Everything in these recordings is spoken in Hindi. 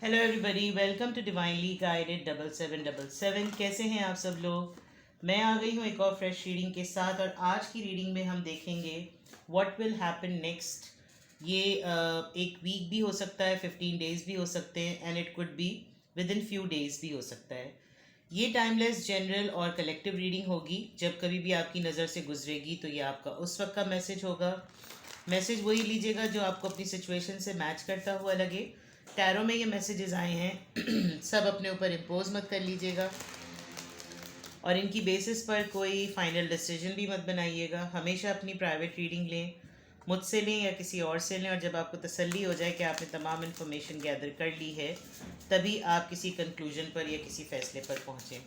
Hello everybody, welcome to divinely guided 7777। कैसे हैं आप सब लोग। मैं आ गई हूँ एक और फ्रेश रीडिंग के साथ और आज की रीडिंग में हम देखेंगे व्हाट विल हैपन नेक्स्ट। ये एक वीक भी हो सकता है, 15 डेज भी हो सकते हैं and it could be with in few days भी हो सकता है। ये टाइमलेस, जनरल और कलेक्टिव रीडिंग होगी। जब कभी भी आपकी नज़र से गुजरेगी तो ये आपका उस वक्त का मैसेज होगा। मैसेज वही लीजिएगा जो आपको अपनी सिचुएशन से मैच करता हुआ लगे। टैरो में ये मैसेजेस आए हैं सब अपने ऊपर इम्पोज मत कर लीजिएगा और इनकी बेसिस पर कोई फाइनल डिसीजन भी मत बनाइएगा। हमेशा अपनी प्राइवेट रीडिंग लें, मुझसे लें या किसी और से लें, और जब आपको तसल्ली हो जाए कि आपने तमाम इन्फॉर्मेशन गैदर कर ली है तभी आप किसी कंक्लूजन पर या किसी फैसले पर पहुँचें।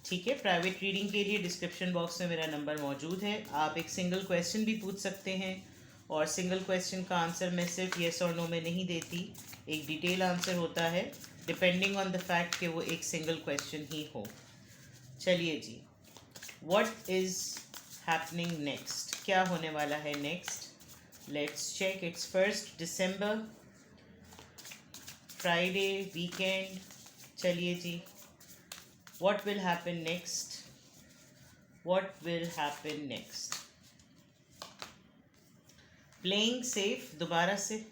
ठीक है। प्राइवेट रीडिंग के लिए डिस्क्रिप्शन बॉक्स में मेरा नंबर मौजूद है। आप एक सिंगल क्वेश्चन भी पूछ सकते हैं और सिंगल क्वेश्चन का आंसर मैं सिर्फ येस और नो में नहीं देती, एक डिटेल आंसर होता है डिपेंडिंग ऑन द फैक्ट कि वो एक सिंगल क्वेश्चन ही हो। चलिए जी, व्हाट इज़ हैपनिंग नेक्स्ट, क्या होने वाला है next. Let's check. It's 1 December, Friday, weekend. चलिए जी, what will happen next, what will happen next। playing safe, दोबारा से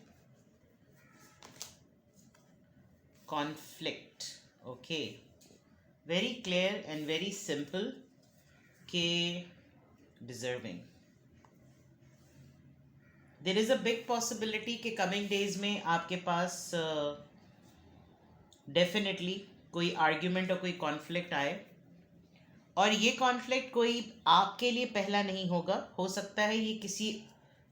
conflict, okay, very clear and very simple के deserving। there is a big possibility कि coming days में आपके पास definitely कोई आर्ग्यूमेंट और कोई कॉन्फ्लिक्ट आए, और ये कॉन्फ्लिक्ट कोई आपके लिए पहला नहीं होगा। हो सकता है ये किसी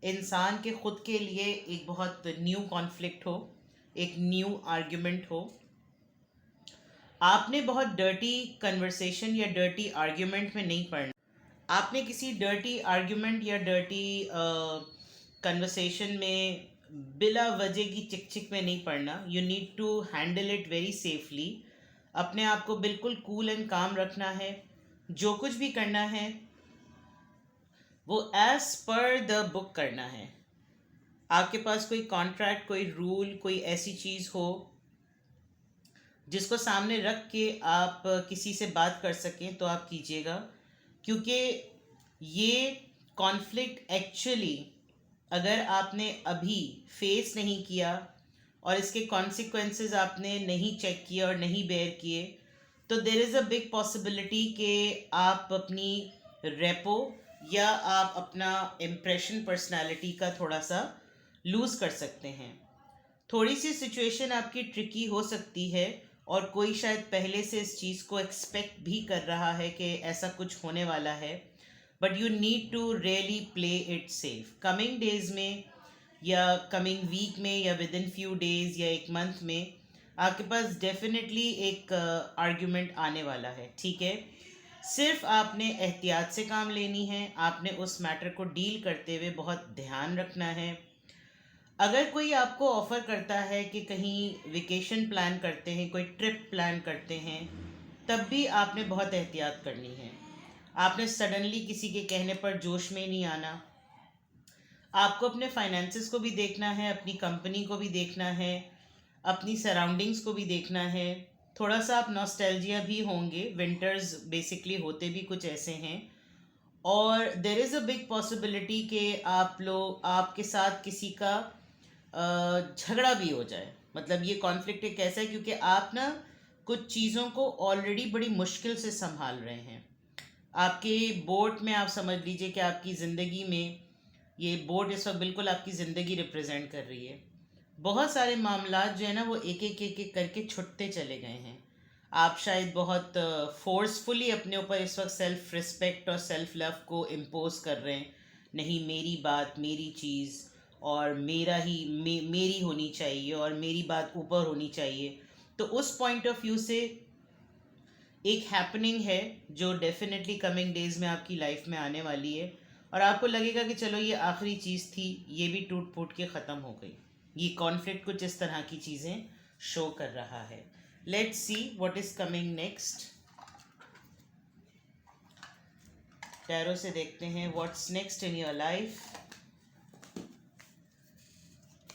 इंसान के खुद के लिए एक बहुत न्यू कॉन्फ्लिक्ट हो, एक न्यू आर्ग्यूमेंट हो। आपने बहुत डर्टी कन्वर्सेशन या डर्टी आर्ग्यूमेंट में नहीं पड़ना। आपने किसी डर्टी आर्ग्यूमेंट या डर्टी कन्वर्सेशन में बिला वजह की चिक चिक में नहीं पड़ना। You need to handle it very safely. अपने आप को बिल्कुल कूल एंड काम रखना है। जो कुछ भी करना है वो एज पर द बुक करना है। आपके पास कोई कॉन्ट्रैक्ट, कोई रूल, कोई ऐसी चीज़ हो जिसको सामने रख के आप किसी से बात कर सकें तो आप कीजिएगा, क्योंकि ये कॉन्फ्लिक्ट एक्चुअली अगर आपने अभी फेस नहीं किया और इसके कॉन्सिक्वेंसेस आपने नहीं चेक किए और नहीं बेयर किए तो there is a big possibility कि आप अपनी रेपो या आप अपना इम्प्रेशन पर्सनालिटी का थोड़ा सा लूज़ कर सकते हैं। थोड़ी सी सिचुएशन आपकी ट्रिकी हो सकती है और कोई शायद पहले से इस चीज़ को एक्सपेक्ट भी कर रहा है कि ऐसा कुछ होने वाला है, but you need to really play it safe. Coming days में या कमिंग वीक में या विद इन फ्यू डेज या एक मंथ में आपके पास डेफिनेटली एक आर्ग्यूमेंट आने वाला है। ठीक है। सिर्फ आपने एहतियात से काम लेनी है। आपने उस मैटर को डील करते हुए बहुत ध्यान रखना है। अगर कोई आपको ऑफ़र करता है कि कहीं वेकेशन प्लान करते हैं, कोई ट्रिप प्लान करते हैं, तब भी आपने बहुत एहतियात करनी है। आपने सडनली किसी के कहने पर जोश में नहीं आना। आपको अपने फाइनेंसेस को भी देखना है, अपनी कंपनी को भी देखना है, अपनी सराउंडिंग्स को भी देखना है। थोड़ा सा आप नॉस्टैल्जिया भी होंगे। विंटर्स बेसिकली होते भी कुछ ऐसे हैं और there is a big possibility कि आप लोग आपके साथ किसी का झगड़ा भी हो जाए। मतलब ये कॉन्फ्लिक्ट एक ऐसा है क्योंकि आप ना कुछ चीज़ों को ऑलरेडी बड़ी मुश्किल से संभाल रहे हैं। आपके बोट में आप समझ लीजिए कि आपकी ज़िंदगी में ये बोट इस वक्त बिल्कुल आपकी ज़िंदगी रिप्रेजेंट कर रही है। बहुत सारे मामलात जो है ना वो एक एक एक एक करके छुटते चले गए हैं। आप शायद बहुत फोर्सफुली अपने ऊपर इस वक्त सेल्फ रिस्पेक्ट और सेल्फ लव को इम्पोज कर रहे हैं। नहीं, मेरी बात, मेरी चीज़ और मेरा ही मेरी होनी चाहिए और मेरी बात ऊपर होनी चाहिए। तो उस पॉइंट ऑफ व्यू से एक हैपनिंग है जो डेफिनेटली कमिंग डेज में आपकी लाइफ में आने वाली है और आपको लगेगा कि चलो ये आखिरी चीज़ थी, ये भी टूट फूट के ख़त्म हो गई। ये कॉन्फ्लिक्ट कुछ इस तरह की चीज़ें शो कर रहा है। Let's see what is coming next. Tarot से देखते हैं what's next in your life.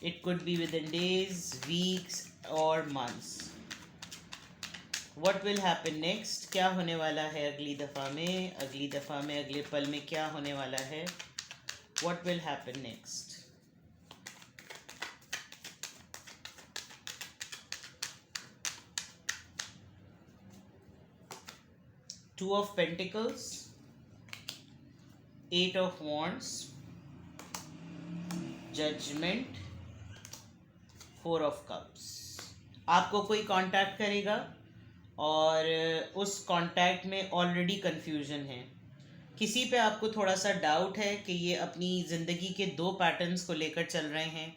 It could be within days, weeks, और months. What will happen next, क्या होने वाला है अगली दफ़ा में, अगली दफ़ा में, अगले पल में क्या होने वाला है. What will happen next. Two of pentacles, eight of wands, judgement, four of cups. आपको कोई कांटेक्ट करेगा और उस कांटेक्ट में ऑलरेडी कन्फ्यूजन है. किसी पे आपको थोड़ा सा डाउट है कि ये अपनी ज़िंदगी के दो पैटर्न्स को लेकर चल रहे हैं.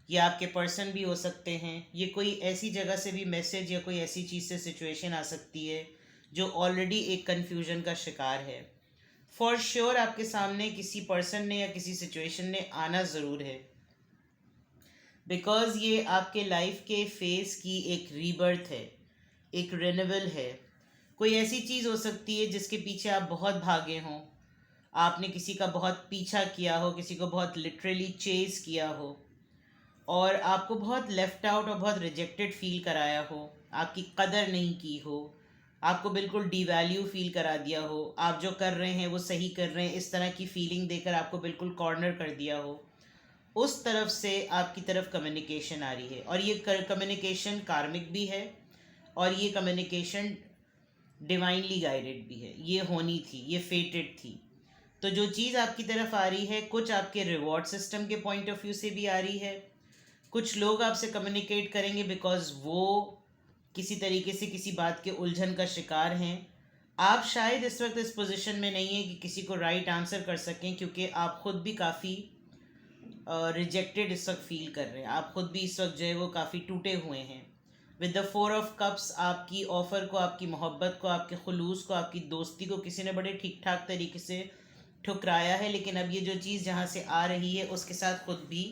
ये आपके पर्सन भी हो सकते हैं. ये कोई ऐसी जगह से भी मैसेज या कोई ऐसी चीज़ से सिचुएशन आ सकती है जो ऑलरेडी एक कन्फ्यूजन का शिकार है. फॉर श्योर आपके सामने किसी पर्सन ने या किसी सिचुएशन ने आना ज़रूर है, बिकॉज़ ये आपके लाइफ के फेस की एक रीबर्थ है, एक रिन्यूअल है. कोई ऐसी चीज़ हो सकती है जिसके पीछे आप बहुत भागे हों. आपने किसी का बहुत पीछा किया हो, किसी को बहुत लिटरली चेज़ किया हो और आपको बहुत लेफ्ट आउट और बहुत रिजेक्टेड फील कराया हो. आपकी कदर नहीं की हो, आपको बिल्कुल डीवैल्यू फील करा दिया हो. आप जो कर रहे हैं वो सही कर रहे हैं इस तरह की फीलिंग देकर आपको बिल्कुल कॉर्नर कर दिया हो. उस तरफ से आपकी तरफ कम्युनिकेशन आ रही है और ये कम्युनिकेशन कार्मिक भी है और ये कम्युनिकेशन डिवाइनली गाइडेड भी है. ये होनी थी, ये फेटेड थी. तो जो चीज़ आपकी तरफ आ रही है कुछ आपके रिवॉर्ड सिस्टम के पॉइंट ऑफ व्यू से भी आ रही है. कुछ लोग आपसे कम्युनिकेट करेंगे बिकॉज वो किसी तरीके से किसी बात के उलझन का शिकार हैं. आप शायद इस वक्त इस पोजीशन में नहीं है कि किसी को राइट आंसर कर सकें, क्योंकि आप ख़ुद भी काफ़ी रिजेक्टेड इस वक्त फील कर रहे हैं. आप ख़ुद भी इस वक्त जो है वो काफ़ी टूटे हुए हैं. With the four of cups आपकी ऑफ़र को, आपकी मोहब्बत को, आपके खुलूस को, आपकी दोस्ती को किसी ने बड़े ठीक ठाक तरीके से ठुकराया है. लेकिन अब ये जो चीज़ जहाँ से आ रही है उसके साथ खुद भी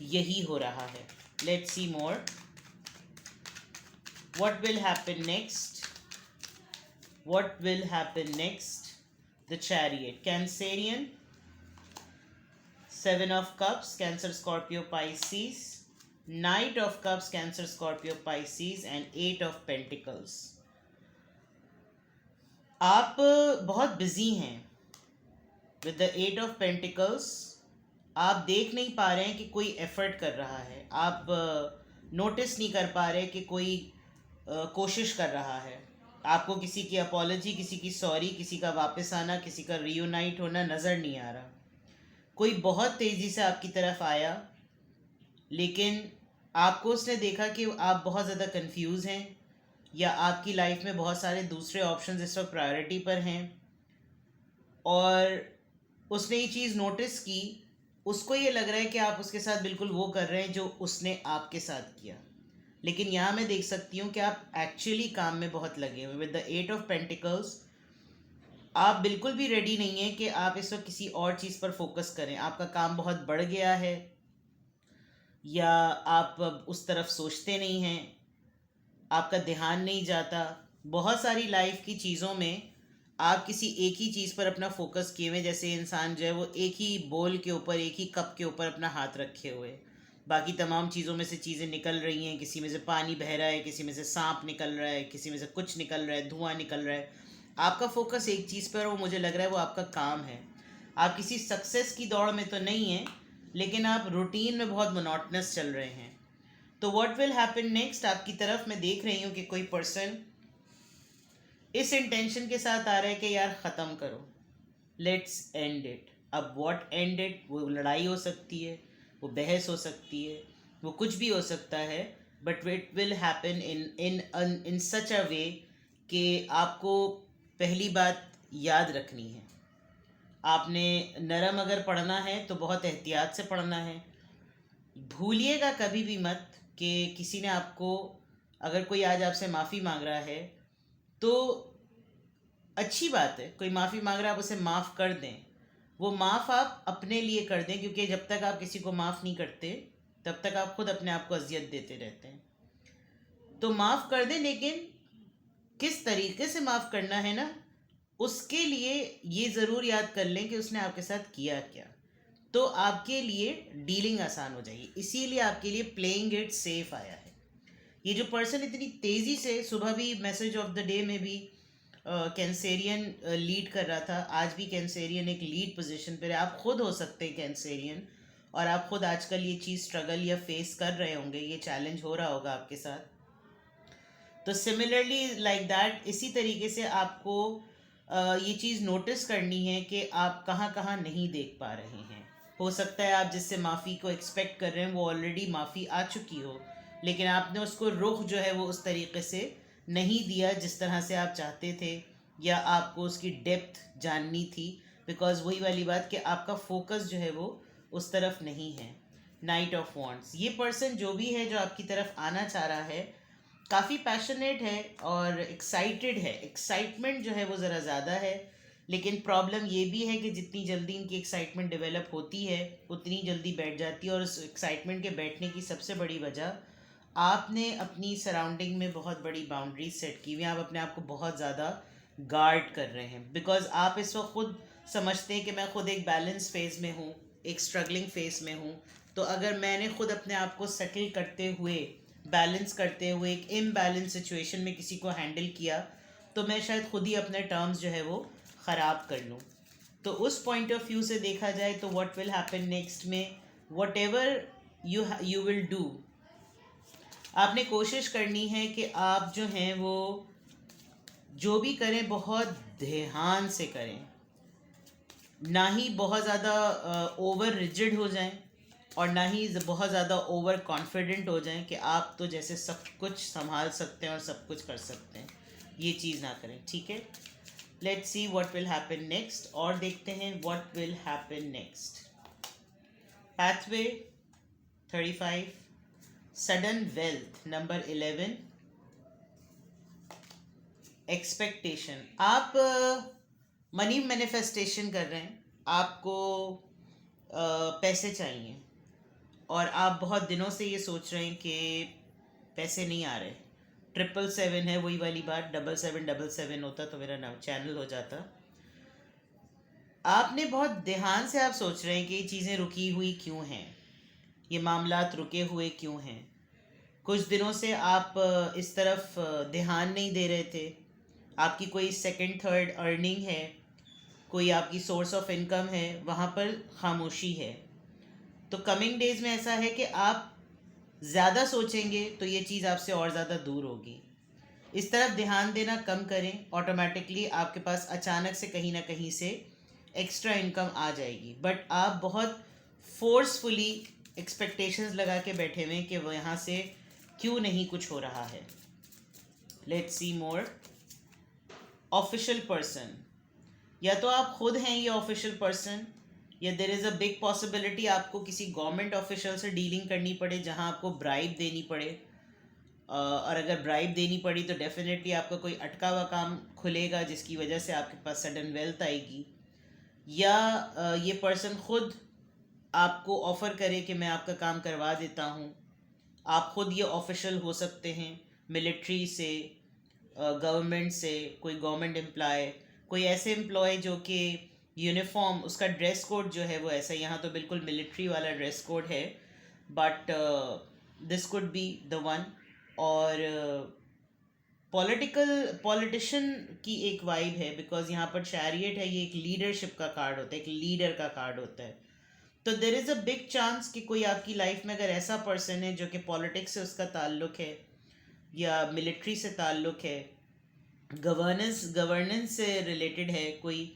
यही हो रहा है. Let's see more. What will happen next, what will happen next. The chariot, Cancerian, seven of cups, Cancer, Scorpio, Pisces, knight of cups, Cancer, Scorpio, Pisces and eight of pentacles. आप बहुत बिजी हैं. With the eight of pentacles आप देख नहीं पा रहे हैं कि कोई एफर्ट कर रहा है. आप नोटिस नहीं कर पा रहे कि कोई कोशिश कर रहा है. आपको किसी की अपॉलजी, किसी की सॉरी, किसी का वापस आना, किसी का रियूनाइट होना नज़र नहीं आ रहा. कोई बहुत तेज़ी से आपकी तरफ आया लेकिन आपको उसने देखा कि आप बहुत ज़्यादा कंफ्यूज हैं या आपकी लाइफ में बहुत सारे दूसरे ऑप्शंस इस वक्त प्रायोरिटी पर हैं और उसने ये चीज़ नोटिस की. उसको ये लग रहा है कि आप उसके साथ बिल्कुल वो कर रहे हैं जो उसने आपके साथ किया. लेकिन यहाँ मैं देख सकती हूँ कि आप एक्चुअली काम में बहुत लगे हुए. With the eight of pentacles आप बिल्कुल भी रेडी नहीं हैं कि आप इस वक्त किसी और चीज़ पर फोकस करें. आपका काम बहुत बढ़ गया है या आप अब उस तरफ सोचते नहीं हैं, आपका ध्यान नहीं जाता. बहुत सारी लाइफ की चीज़ों में आप किसी एक ही चीज़ पर अपना फोकस किए हुए, जैसे इंसान जो है वो एक ही बोल के ऊपर, एक ही कप के ऊपर अपना हाथ रखे हुए. बाकी तमाम चीज़ों में से चीज़ें निकल रही हैं. किसी में से पानी बह रहा है, किसी में से सांप निकल रहा है, किसी में से कुछ निकल रहा है, धुआं निकल रहा है. आपका फोकस एक चीज़ पर, वो मुझे लग रहा है वो आपका काम है. आप किसी सक्सेस की दौड़ में तो नहीं हैं लेकिन आप रूटीन में बहुत मोनोटनस चल रहे हैं. तो व्हाट विल हैपन नेक्स्ट, आपकी तरफ मैं देख रही हूँ कि कोई पर्सन इस इंटेंशन के साथ आ रहा है कि यार ख़त्म करो, लेट्स एंड इट. अब व्हाट एंड इट, वो लड़ाई हो सकती है, वो बहस हो सकती है, वो कुछ भी हो सकता है. But it will happen in such a way कि आपको पहली बात याद रखनी है. आपने नरम अगर पढ़ना है तो बहुत एहतियात से पढ़ना है. भूलिएगा कभी भी मत कि किसी ने आपको, अगर कोई आज आपसे माफ़ी मांग रहा है तो अच्छी बात है. कोई माफ़ी मांग रहा है, आप उसे माफ़ कर दें. वो माफ़ आप अपने लिए कर दें, क्योंकि जब तक आप किसी को माफ़ नहीं करते तब तक आप खुद अपने आप को अजियत देते रहते हैं. तो माफ़ कर दें, लेकिन किस तरीके से माफ़ करना है ना, उसके लिए ये ज़रूर याद कर लें कि उसने आपके साथ किया क्या. तो आपके लिए डीलिंग आसान हो जाएगी. इसीलिए आपके लिए प्लेइंग इट सेफ आया है. ये जो पर्सन इतनी तेज़ी से सुबह भी मैसेज ऑफ द डे में भी कैंसेरियन लीड कर रहा था, आज भी कैंसेरियन एक लीड पोजीशन पर है। आप खुद हो सकते हैं कैंसेरियन, और आप खुद आजकल ये चीज़ स्ट्रगल या फेस कर रहे होंगे, ये चैलेंज हो रहा होगा आपके साथ। तो सिमिलरली लाइक दैट, इसी तरीके से आपको ये चीज़ नोटिस करनी है कि आप कहाँ कहाँ नहीं देख पा रहे हैं। हो सकता है आप जिससे माफ़ी को एक्सपेक्ट कर रहे हैं वो ऑलरेडी माफ़ी आ चुकी हो, लेकिन आपने उसको रुख जो है वो उस तरीके से नहीं दिया जिस तरह से आप चाहते थे, या आपको उसकी डेप्थ जाननी थी। बिकॉज वही वाली बात कि आपका फोकस जो है वो उस तरफ नहीं है। नाइट ऑफ वॉन्ट्स, ये पर्सन जो भी है जो आपकी तरफ आना चाह रहा है, काफ़ी पैशनेट है और एक्साइटेड है। एक्साइटमेंट जो है वो ज़रा ज़्यादा है, लेकिन प्रॉब्लम ये भी है कि जितनी जल्दी इनकी एक्साइटमेंट डेवलप होती है उतनी जल्दी बैठ जाती है। और उस एक्साइटमेंट के बैठने की सबसे बड़ी वजह, आपने अपनी सराउंडिंग में बहुत बड़ी बाउंड्रीज सेट की हुई हैं। आप अपने आप को बहुत ज़्यादा गार्ड कर रहे हैं, बिकॉज आप इस वक्त खुद समझते हैं कि मैं खुद एक बैलेंस फेज़ में हूँ, एक स्ट्रगलिंग फेज़ में हूँ। तो अगर मैंने खुद अपने आप को सेटल करते हुए, बैलेंस करते हुए एक इम्बैलेंस सिचुएशन में किसी को हैंडल किया, तो मैं शायद खुद ही अपने टर्म्स जो है वो ख़राब कर लूँ। तो उस पॉइंट ऑफ व्यू से देखा जाए तो व्हाट विल हैपन नेक्स्ट में, what ever you will do, आपने कोशिश करनी है कि आप जो हैं वो जो भी करें बहुत ध्यान से करें, ना ही बहुत ज़्यादा ओवर रिजिड हो जाएं और ना ही बहुत ज़्यादा ओवर कॉन्फिडेंट हो जाएं कि आप तो जैसे सब कुछ संभाल सकते हैं और सब कुछ कर सकते हैं। ये चीज़ ना करें, ठीक है। Let's see what will happen next, और देखते हैं what will happen next. Pathway 35, sudden wealth number 11, expectation. आप मनी मैनिफेस्टेशन कर रहे हैं, आपको पैसे चाहिए और आप बहुत दिनों से ये सोच रहे हैं कि पैसे नहीं आ रहे। 777 है वही वाली बात, 7777 होता तो मेरा नाम चैनल हो जाता। आपने बहुत ध्यान से आप सोच रहे हैं कि ये चीज़ें रुकी हुई क्यों हैं, ये मामलात रुके हुए क्यों हैं। कुछ दिनों से आप इस तरफ ध्यान नहीं दे रहे थे। आपकी कोई सेकंड थर्ड अर्निंग है, कोई आपकी सोर्स ऑफ इनकम है, वहाँ पर खामोशी है। तो कमिंग डेज में ऐसा है कि आप ज़्यादा सोचेंगे तो ये चीज़ आपसे और ज़्यादा दूर होगी। इस तरफ ध्यान देना कम करें, ऑटोमेटिकली आपके पास अचानक से कहीं ना कहीं से एक्स्ट्रा इनकम आ जाएगी। बट आप बहुत फोर्सफुली एक्सपेक्टेशंस लगा के बैठे हुए कि वो यहाँ से क्यों नहीं कुछ हो रहा है। Let's see more. Official person, या तो आप खुद हैं ये ऑफिशियल पर्सन, या there is a big possibility आपको किसी गवर्नमेंट ऑफिशियल से डीलिंग करनी पड़े जहां आपको ब्राइब देनी पड़े। और अगर ब्राइब देनी पड़ी तो डेफिनेटली आपका कोई अटका हुआ काम खुलेगा जिसकी वजह से आपके पास सडन वेल्थ आएगी। या ये पर्सन खुद आपको ऑफ़र करे कि मैं आपका काम करवा देता हूँ। आप खुद ये ऑफिशियल हो सकते हैं, मिलिट्री से, गवर्नमेंट से, कोई गवर्नमेंट एम्प्लॉय, कोई ऐसे एम्प्लॉय जो कि यूनिफॉर्म, उसका ड्रेस कोड जो है वो ऐसा, यहाँ तो बिल्कुल मिलिट्री वाला ड्रेस कोड है, but this could be the one. और पॉलिटिशियन की एक वाइब है, बिकॉज यहाँ पर चैरियट है, ये एक लीडरशिप का कार्ड होता है, एक लीडर का कार्ड होता है। तो there is a big chance कि कोई आपकी लाइफ में अगर ऐसा पर्सन है जो कि पॉलिटिक्स से उसका ताल्लुक़ है या मिलिट्री से ताल्लुक़ है, गवर्नेंस से रिलेटेड है कोई,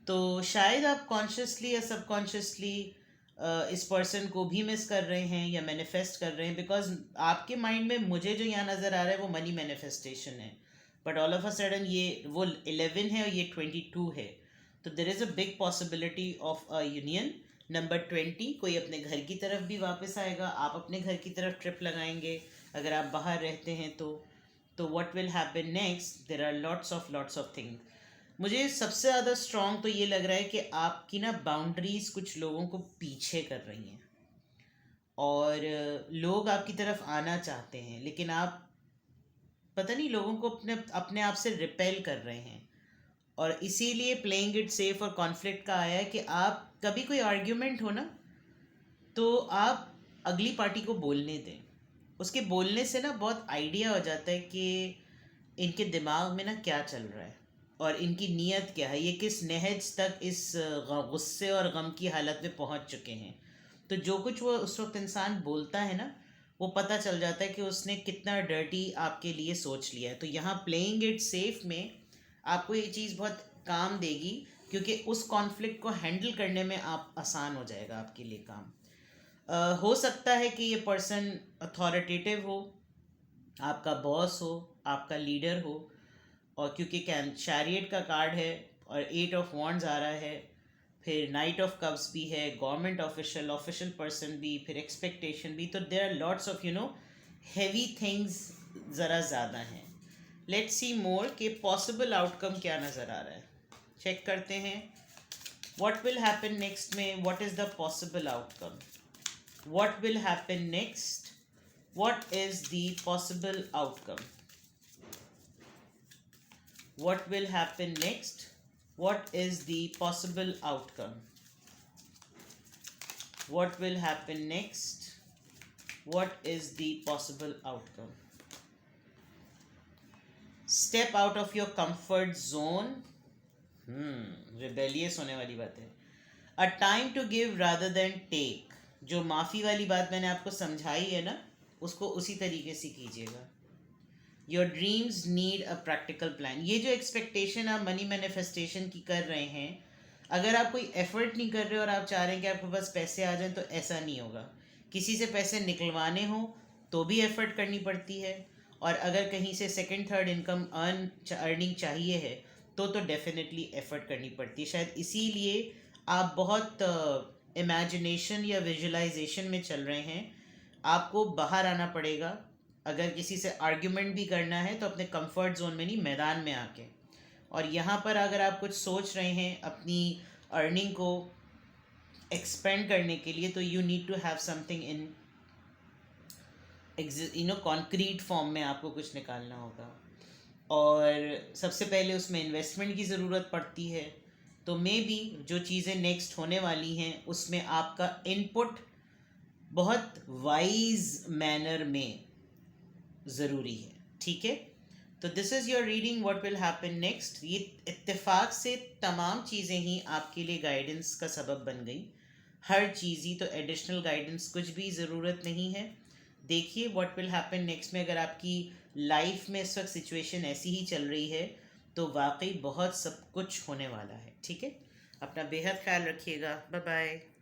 तो शायद आप कॉन्शियसली या सबकॉन्शियसली इस पर्सन को भी मिस कर रहे हैं या मैनिफेस्ट कर रहे हैं। बिकॉज आपके माइंड में मुझे जो यहाँ नज़र आ रहा है वो मनी मैनिफेस्टेशन है, but all of a sudden ये वो 11 है और ये 22 है। तो there is a big possibility of a union. Number 20, कोई अपने घर की तरफ भी वापस आएगा, आप अपने घर की तरफ ट्रिप लगाएंगे अगर आप बाहर रहते हैं तो what will happen next, there are lots of things. मुझे सबसे ज़्यादा स्ट्रॉन्ग तो ये लग रहा है कि आपकी ना बाउंड्रीज़ कुछ लोगों को पीछे कर रही हैं, और लोग आपकी तरफ आना चाहते हैं लेकिन आप पता नहीं लोगों को अपने अपने आप से रिपेल कर रहे हैं। और इसीलिए प्लेइंग इट सेफ और कॉन्फ्लिक्ट का आया है कि आप कभी कोई आर्ग्यूमेंट हो ना, तो आप अगली पार्टी को बोलने दें। उसके बोलने से ना बहुत आइडिया हो जाता है कि इनके दिमाग में ना क्या चल रहा है और इनकी नीयत क्या है, ये किस नहज तक इस गुस्से और गम की हालत में पहुंच चुके हैं। तो जो कुछ वो उस वक्त इंसान बोलता है ना, वो पता चल जाता है कि उसने कितना डर्टी आपके लिए सोच लिया है। तो यहाँ प्लेइंग इट सेफ में आपको ये चीज़ बहुत काम देगी, क्योंकि उस कॉन्फ्लिक्ट को हैंडल करने में आप आसान हो जाएगा आपके लिए काम। हो सकता है कि ये पर्सन अथॉरिटेटिव हो, आपका बॉस हो, आपका लीडर हो। और क्योंकि कैन शैरियट का कार्ड है और 8 ऑफ वॉन्ड्स आ रहा है, फिर नाइट ऑफ कप्स भी है, गवर्नमेंट ऑफिशियल ऑफिशियल पर्सन भी, फिर एक्सपेक्टेशन भी। तो there are lots of heavy things ज़रा ज़्यादा हैं। लेट्स सी मोर कि पॉसिबल आउटकम क्या नज़र आ रहा है। चेक करते हैं व्हाट विल हैपन नेक्स्ट में। What is the possible outcome? What will happen next? What is the possible outcome? What will happen next? What is the possible outcome? What will happen next? What is the possible outcome? Step out of your comfort zone. Rebellious होने वाली बात है. A time to give rather than take. जो माफ़ी वाली बात मैंने आपको समझाई है ना, उसको उसी तरीके से कीजिएगा. Your dreams need a practical plan. ये जो एक्सपेक्टेशन आप मनी मैनिफेस्टेशन की कर रहे हैं, अगर आप कोई एफर्ट नहीं कर रहे और आप चाह रहे हैं कि आपके पास पैसे आ जाएं, तो ऐसा नहीं होगा। किसी से पैसे निकलवाने हो तो भी एफर्ट करनी पड़ती है, और अगर कहीं से सेकंड थर्ड इनकम अर्निंग चाहिए है तो डेफिनेटली एफर्ट करनी पड़ती है। शायद इसीलिए आप बहुत इमेजिनेशन या विजुअलाइजेशन में चल रहे हैं। आपको बाहर आना पड़ेगा। अगर किसी से आर्ग्यूमेंट भी करना है तो अपने कंफर्ट जोन में नहीं, मैदान में आके। और यहाँ पर अगर आप कुछ सोच रहे हैं अपनी अर्निंग को एक्सपेंड करने के लिए, तो you need to have something in concrete form में आपको कुछ निकालना होगा। और सबसे पहले उसमें इन्वेस्टमेंट की ज़रूरत पड़ती है। तो मे बी जो चीज़ें नेक्स्ट होने वाली हैं उसमें आपका इनपुट बहुत वाइज मैनर में ज़रूरी है। ठीक है, तो this is your reading what will happen next. ये इत्तेफाक से तमाम चीज़ें ही आपके लिए गाइडेंस का सबब बन गई, हर चीज़ ही। तो एडिशनल गाइडेंस कुछ भी ज़रूरत नहीं है। देखिए व्हाट विल हैपन नेक्स्ट में अगर आपकी लाइफ में इस वक्त सिचुएशन ऐसी ही चल रही है तो वाकई बहुत सब कुछ होने वाला है। ठीक है, अपना बेहद ख्याल रखिएगा। Bye bye.